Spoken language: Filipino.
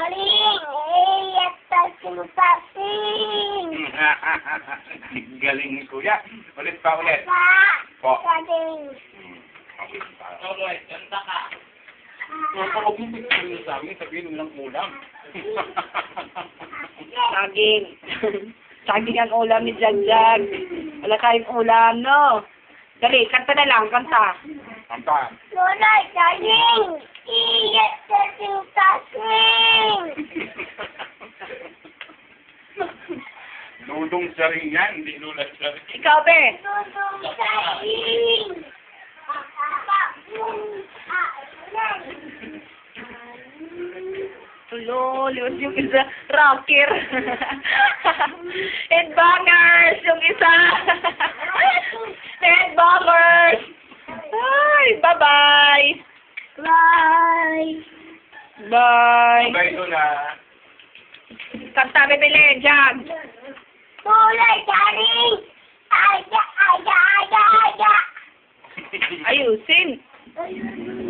Galing! Eh, at sinusasing! Galing ni Kuya. Ulit pa ulit. Po. Galing! Okay, pa. Toboy, ganda ka. Huwag mo sabihin sa amin, sabihin mo ng ulam. Saging. Saging ang ulam ni Jagjag. Wala tayong ulam, no? Dali, kanta na lang, kanta. Kanta. Lola, galing! Iyak at sinusasing! Dudong sa ring yan, hindi lulat sa ring. Ikaw, be. Dudong saging! Tulol, yung isa, rocker. Headbangers, yung isa. Headbangers. Ay, bye-bye. Bye! Bye. Bye, Lola. Kanta, bebele, Jag. Lola, galing! Aya, aya, aya, aya! Ayusin. Ayun.